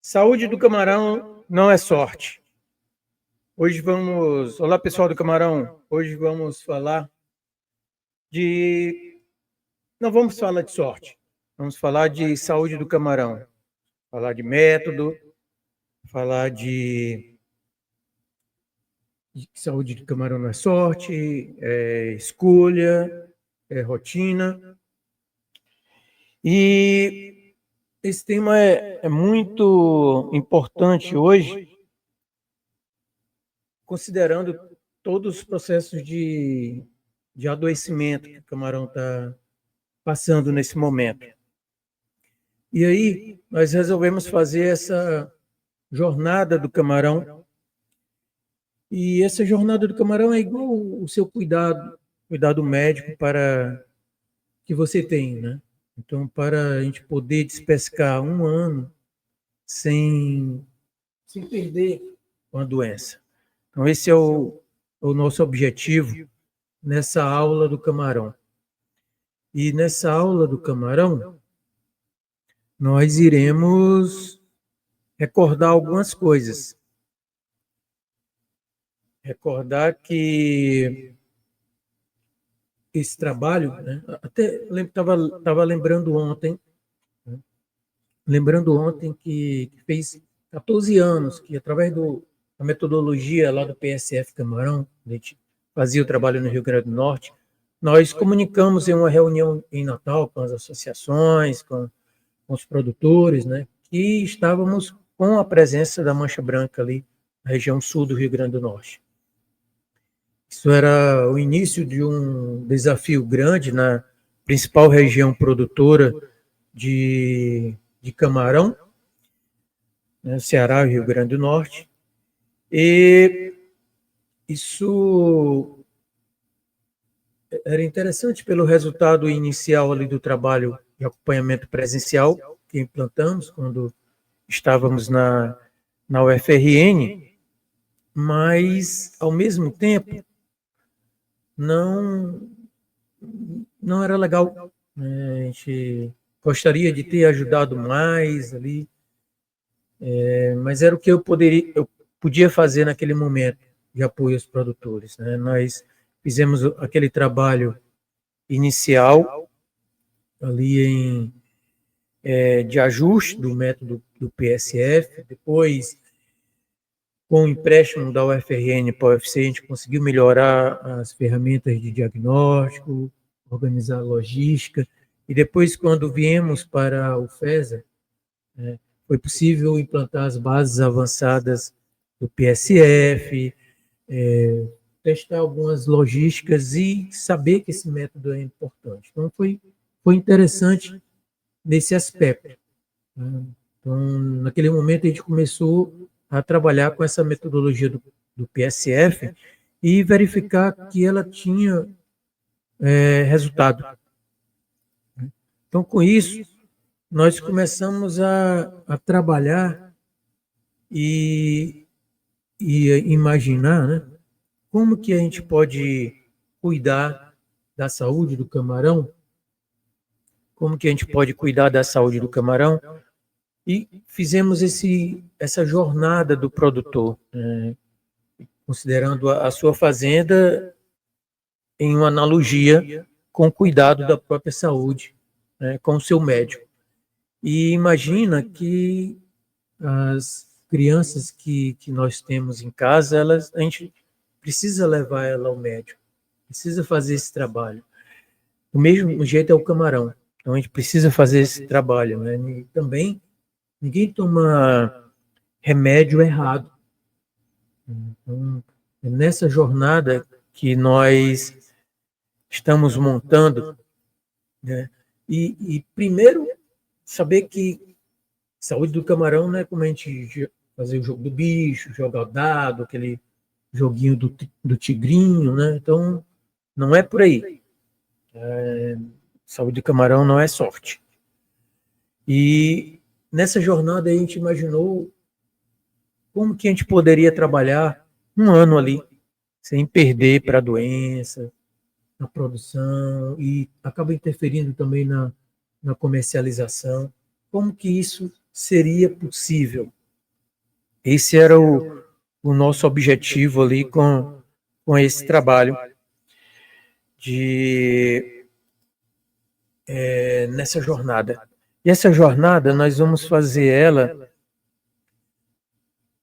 Saúde do camarão não é sorte. Olá, pessoal do camarão. Hoje vamos falar de... Não vamos falar de sorte. Vamos falar de saúde do camarão. Falar de método, falar de saúde do camarão não é sorte, é escolha, é rotina. E esse tema é muito importante hoje, considerando todos os processos de adoecimento que o camarão está passando nesse momento. E aí, nós resolvemos fazer essa jornada do camarão. E essa jornada do camarão é igual o seu cuidado médico para que você tem, né? Então, para a gente poder despescar um ano sem perder uma doença. Então, esse é o nosso objetivo nessa aula do camarão. E nessa aula do camarão, nós iremos recordar algumas coisas. Recordar que esse trabalho, né, até estava lembrando ontem, que fez 14 anos que, através da metodologia lá do PSF Camarão, a gente fazia o trabalho no Rio Grande do Norte, nós comunicamos em uma reunião em Natal com as associações, com os produtores, né, que estávamos com a presença da mancha branca ali na região sul do Rio Grande do Norte. Isso era o início de um desafio grande na principal região produtora de camarão, né, Ceará e Rio Grande do Norte. E isso era interessante pelo resultado inicial ali do trabalho de acompanhamento presencial que implantamos quando estávamos na UFRN, mas, ao mesmo tempo, não era legal. A gente gostaria de ter ajudado mais ali, mas era o que eu podia fazer naquele momento de apoio aos produtores, né? Nós fizemos aquele trabalho inicial ali de ajuste do método do PSF, depois, com o empréstimo da UFRN para a UFC, a gente conseguiu melhorar as ferramentas de diagnóstico, organizar a logística, e depois, quando viemos para o FESA, foi possível implantar as bases avançadas do PSF, testar algumas logísticas e saber que esse método é importante. Então, foi interessante nesse aspecto. Então, naquele momento, a gente começou a trabalhar com essa metodologia do PSF e verificar que ela tinha resultado. Então, com isso, nós começamos a trabalhar e imaginar, né, como que a gente pode cuidar da saúde do camarão, e fizemos essa jornada do produtor, considerando a sua fazenda em uma analogia com o cuidado da própria saúde, né, com o seu médico. E imagina que as crianças que nós temos em casa, a gente precisa levar ela ao médico, precisa fazer esse trabalho. Do mesmo jeito é o camarão. Então, a gente precisa fazer esse trabalho, né? E também, ninguém toma remédio errado. Então, é nessa jornada que nós estamos montando, né? E primeiro, saber que saúde do camarão não é como a gente fazer o jogo do bicho, jogar o dado, aquele joguinho do tigrinho, né? Então, não é por aí. Saúde do camarão não é sorte. E nessa jornada a gente imaginou como que a gente poderia trabalhar um ano ali, sem perder para a doença, na produção, e acaba interferindo também na comercialização. Como que isso seria possível. Esse era o nosso objetivo ali com esse trabalho nessa jornada. E essa jornada nós vamos fazer ela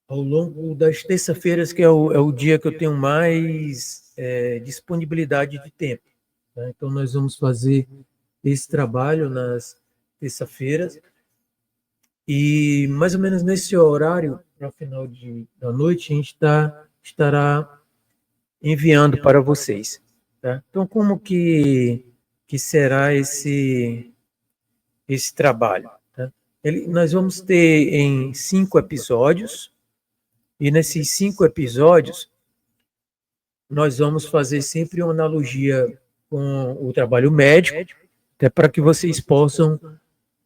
ao longo das terça-feiras, que é o dia que eu tenho mais disponibilidade de tempo. Tá? Então nós vamos fazer esse trabalho nas terça-feiras e mais ou menos nesse horário, para o final da noite, a gente estará enviando para vocês. Tá? Então, como que será esse trabalho? Tá? Nós vamos ter em 5 episódios, e nesses 5 episódios, nós vamos fazer sempre uma analogia com o trabalho médico, até para que vocês possam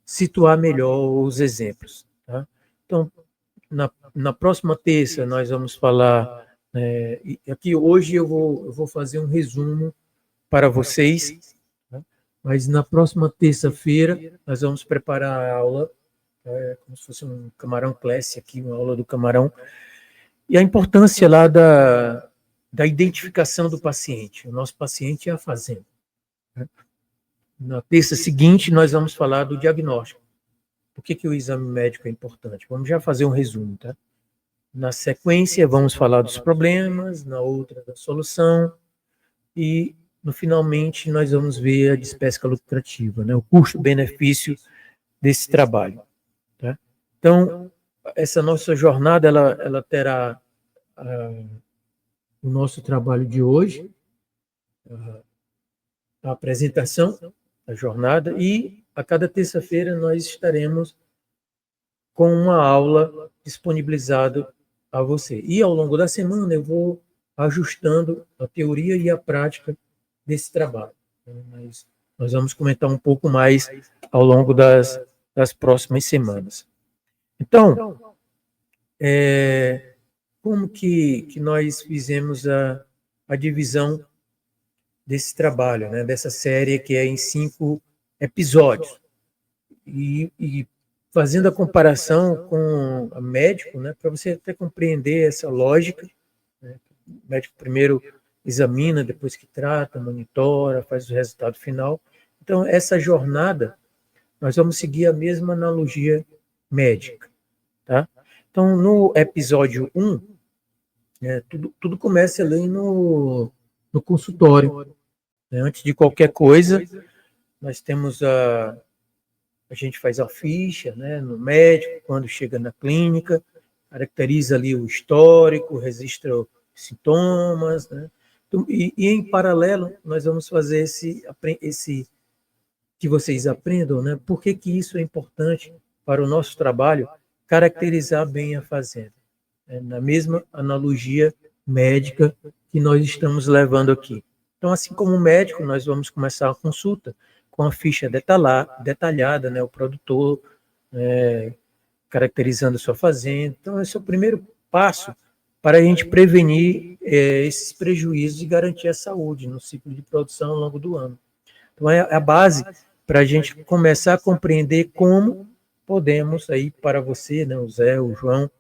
situar melhor os exemplos. Tá? Então, na próxima terça, nós vamos falar. Aqui hoje eu vou fazer um resumo para vocês, tá? Mas na próxima terça-feira nós vamos preparar a aula, como se fosse um Camarão Class aqui, uma aula do Camarão, e a importância lá da identificação do paciente. O nosso paciente é a fazenda. Né? Na terça seguinte, nós vamos falar do diagnóstico. Por que o exame médico é importante? Vamos já fazer um resumo, tá? Na sequência, vamos falar dos problemas, na outra, da solução, e, finalmente, nós vamos ver a despesca lucrativa, né? O custo-benefício desse trabalho. Tá? Então, essa nossa jornada, ela terá o nosso trabalho de hoje, a apresentação da jornada, e a cada terça-feira nós estaremos com uma aula disponibilizada a você. E ao longo da semana eu vou ajustando a teoria e a prática desse trabalho. Nós vamos comentar um pouco mais ao longo das próximas semanas. Então, como que nós fizemos a divisão desse trabalho, né, dessa série que é em 5 episódios? E fazendo a comparação com o médico, né, para você até compreender essa lógica, né? O médico primeiro examina, depois que trata, monitora, faz o resultado final. Então, essa jornada, nós vamos seguir a mesma analogia médica. Tá? Então, no episódio 1, tudo começa ali no consultório. Né? Antes de qualquer coisa, nós temos a gente faz a ficha, né, no médico, quando chega na clínica, caracteriza ali o histórico, registra os sintomas, né? Então, e em paralelo, nós vamos fazer esse que vocês aprendam, né? Por que isso é importante para o nosso trabalho, caracterizar bem a fazenda, né? Na mesma analogia médica que nós estamos levando aqui. Então, assim como médico, nós vamos começar a consulta com a ficha detalhada, né, o produtor, caracterizando a sua fazenda. Então, esse é o primeiro passo para a gente prevenir esses prejuízos e garantir a saúde no ciclo de produção ao longo do ano. Então, é a base para a gente começar a compreender como podemos, aí para você, né, o Zé, o João,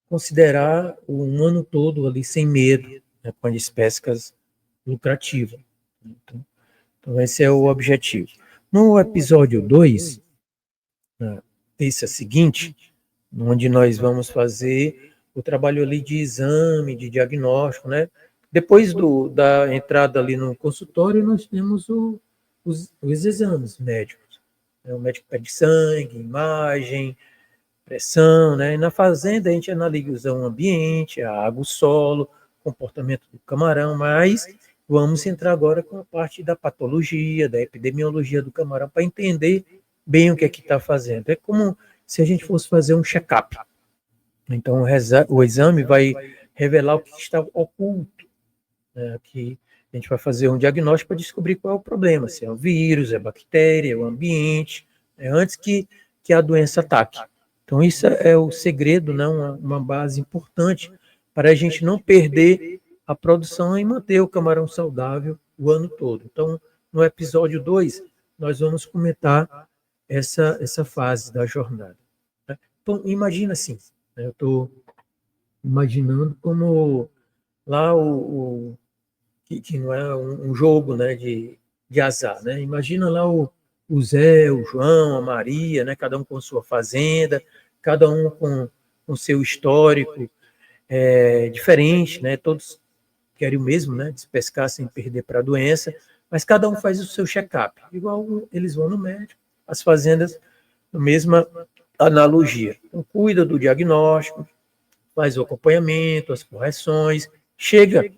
considerar um ano todo ali sem medo, né, com as pescas lucrativas. Então, esse é o objetivo. No episódio 2, na terça seguinte, onde nós vamos fazer o trabalho ali de exame, de diagnóstico, né? Depois da entrada ali no consultório, nós temos os exames médicos. O médico pede sangue, imagem, pressão, né? E na fazenda a gente analisa o ambiente, a água, o solo, comportamento do camarão, mas vamos entrar agora com a parte da patologia, da epidemiologia do camarão, para entender bem o que é que está fazendo. É como se a gente fosse fazer um check-up. Então, o exame vai revelar o que está oculto, né? Que a gente vai fazer um diagnóstico para descobrir qual é o problema, se é o vírus, é a bactéria, é o ambiente, antes que a doença ataque. Então, isso é o segredo, né? Uma base importante para a gente não perder a produção e manter o camarão saudável o ano todo. Então, no episódio 2, nós vamos comentar essa fase da jornada. Né? Então, imagina assim, né? Eu estou imaginando como lá que não é um jogo, né, de azar, né? Imagina lá o Zé, o João, a Maria, né, cada um com sua fazenda, cada um com seu histórico diferente, né? Todos querem o mesmo, né? Despescar sem perder para a doença, mas cada um faz o seu check-up. Igual eles vão no médico, as fazendas, a mesma analogia. Então, cuida do diagnóstico, faz o acompanhamento, as correções, chega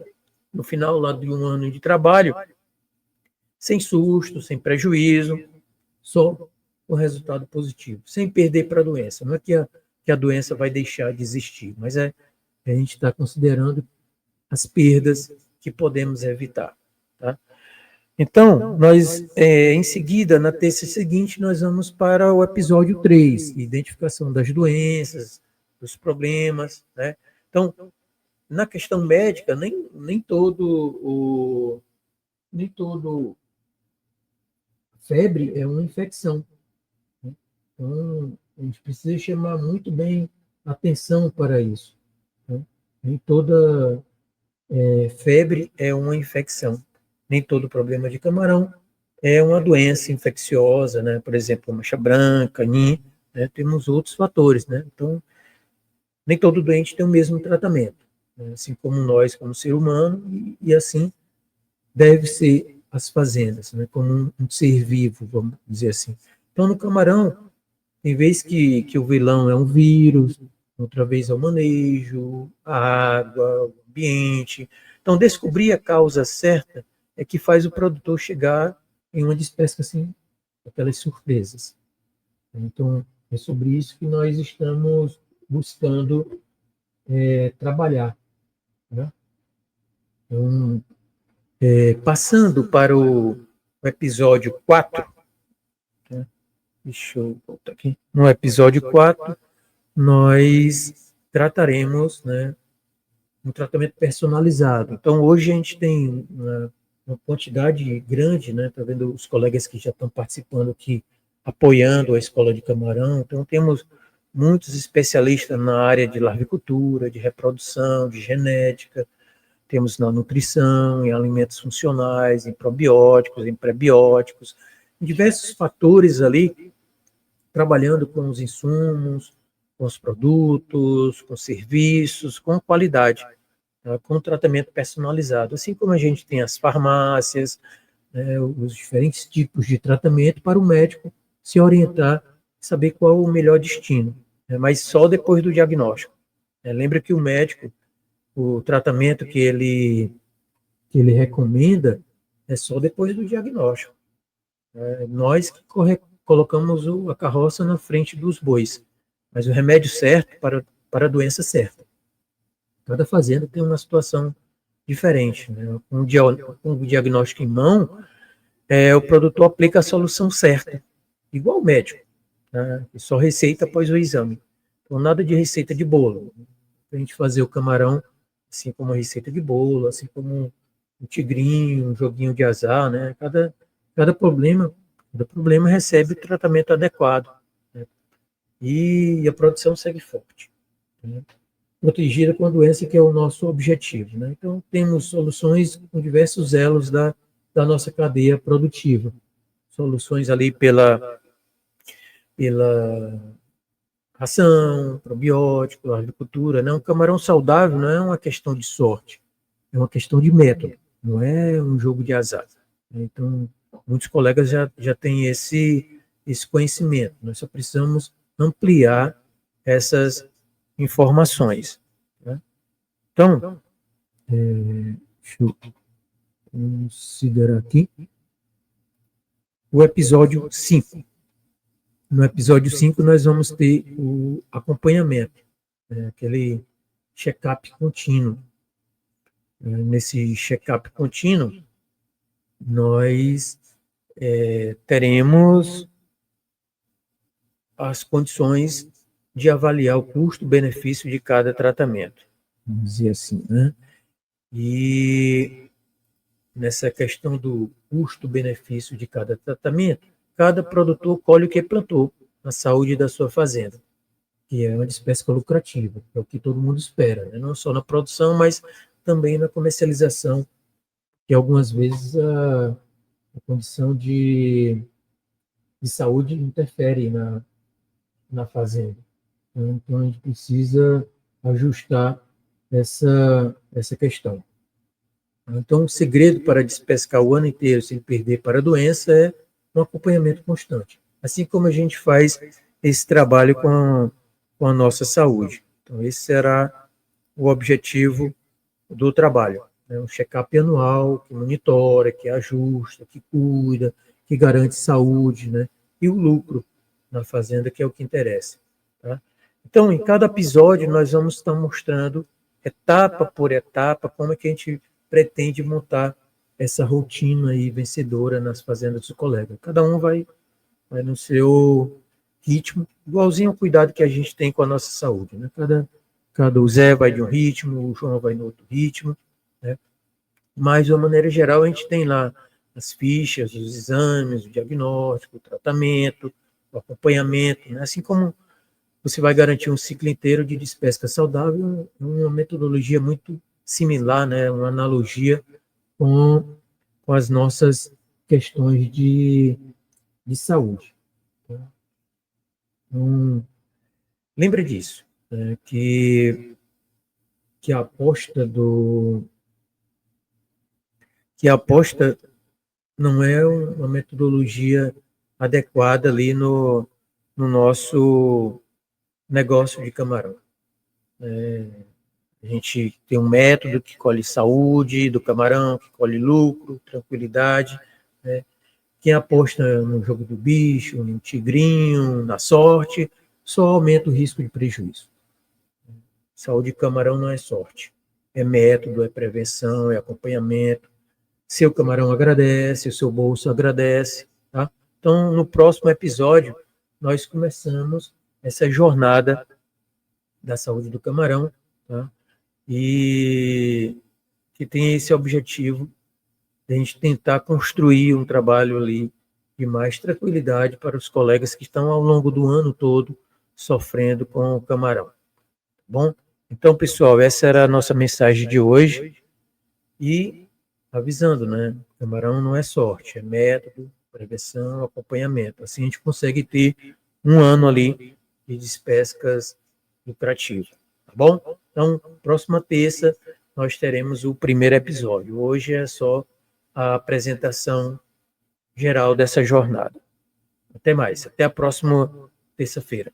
no final lá de um ano de trabalho, sem susto, sem prejuízo, só o resultado positivo, sem perder para a doença. Não é que a doença vai deixar de existir, mas a gente está considerando as perdas que podemos evitar. Tá? Então, nós, em seguida, na terça seguinte, nós vamos para o episódio 3, identificação das doenças, dos problemas. Né? Então, na questão médica, nem todo febre é uma infecção. Né? Então, a gente precisa chamar muito bem atenção para isso. Né? Nem toda febre é uma infecção. Nem todo problema de camarão é uma doença infecciosa, né? Por exemplo, mancha branca, NIM, né? Temos outros fatores, né? Então, nem todo doente tem o mesmo tratamento, né? Assim como nós, como ser humano, e assim deve ser as fazendas, né? Como um ser vivo, vamos dizer assim. Então, no camarão, tem vez que o vilão é um vírus, outra vez é o manejo, a água, o ambiente. Então, descobrir a causa certa é que faz o produtor chegar em uma despesca assim, aquelas surpresas. Então, é sobre isso que nós estamos buscando trabalhar. Né? Então, passando para o episódio 4, né? Deixa eu voltar aqui. No episódio 4, nós trataremos, né, um tratamento personalizado. Então, hoje a gente tem uma quantidade grande, né, tá vendo os colegas que já estão participando aqui, apoiando a Escola de Camarão. Então, temos muitos especialistas na área de larvicultura, de reprodução, de genética, temos na nutrição, em alimentos funcionais, em probióticos, em prebióticos, em diversos fatores ali, trabalhando com os insumos, com os produtos, com serviços, com qualidade, tá? Com tratamento personalizado. Assim como a gente tem as farmácias, né, os diferentes tipos de tratamento para o médico se orientar, saber qual o melhor destino, né, mas só depois do diagnóstico. Lembra que o médico, o tratamento que ele recomenda é só depois do diagnóstico. Nós que colocamos a carroça na frente dos bois, mas o remédio certo para a doença certa. Cada fazenda tem uma situação diferente. Né? Com o diagnóstico em mão, o produtor aplica a solução certa, igual o médico, né? E só receita após o exame. Então, nada de receita de bolo. A gente fazer o camarão assim como a receita de bolo, assim como um tigrinho, um joguinho de azar, né? Cada problema recebe o tratamento adequado, né? E a produção segue forte, né? Protegida com a doença que é o nosso objetivo, né? Então, temos soluções com diversos elos da nossa cadeia produtiva. Soluções ali pela ração, probiótico, agricultura, né? Um camarão saudável não é uma questão de sorte, é uma questão de método, não é um jogo de azar. Então, muitos colegas já têm esse conhecimento. Nós só precisamos ampliar essas informações. Né? Então, deixa eu considerar aqui o episódio 5. No episódio 5, nós vamos ter o acompanhamento, né? Aquele check-up contínuo. Nesse check-up contínuo, nós teremos as condições de avaliar o custo-benefício de cada tratamento, vamos dizer assim, né? E nessa questão do custo-benefício de cada tratamento, cada produtor colhe o que plantou na saúde da sua fazenda, que é uma despesca lucrativa, é o que todo mundo espera, né? Não só na produção, mas também na comercialização, que algumas vezes a condição de saúde interfere na fazenda. Então, a gente precisa ajustar essa questão. Então, o segredo para despescar o ano inteiro sem perder para a doença é um acompanhamento constante. Assim como a gente faz esse trabalho com a nossa saúde. Então, esse será o objetivo do trabalho. Né? Um check-up anual que monitora, que ajusta, que cuida, que garante saúde, né? E o lucro na fazenda, que é o que interessa. Tá? Então, em cada episódio, nós vamos estar mostrando, etapa por etapa, como é que a gente pretende montar essa rotina aí vencedora nas fazendas do colega. Cada um vai no seu ritmo, igualzinho ao cuidado que a gente tem com a nossa saúde. Né? O Zé vai de um ritmo, o João vai no outro ritmo, né? Mas, de uma maneira geral, a gente tem lá as fichas, os exames, o diagnóstico, o tratamento, o acompanhamento, né? Assim como você vai garantir um ciclo inteiro de despesca saudável, uma metodologia muito similar, né? Uma analogia com as nossas questões de saúde. Tá? Então, lembre disso, né? que a aposta não é uma metodologia adequada ali no nosso negócio de camarão. A gente tem um método que colhe saúde do camarão, que colhe lucro, tranquilidade. Né? Quem aposta no jogo do bicho, no tigrinho, na sorte, só aumenta o risco de prejuízo. Saúde de camarão não é sorte. É método, é prevenção, é acompanhamento. Seu camarão agradece, o seu bolso agradece. Tá? Então, no próximo episódio, nós começamos essa jornada da saúde do camarão, tá? E que tem esse objetivo de a gente tentar construir um trabalho ali de mais tranquilidade para os colegas que estão ao longo do ano todo sofrendo com o camarão. Tá bom? Então, pessoal, essa era a nossa mensagem de hoje. E avisando, né? Camarão não é sorte, é método, prevenção, acompanhamento. Assim a gente consegue ter um ano ali de despescas lucrativas, tá bom? Então, próxima terça, nós teremos o primeiro episódio. Hoje é só a apresentação geral dessa jornada. Até mais, até a próxima terça-feira.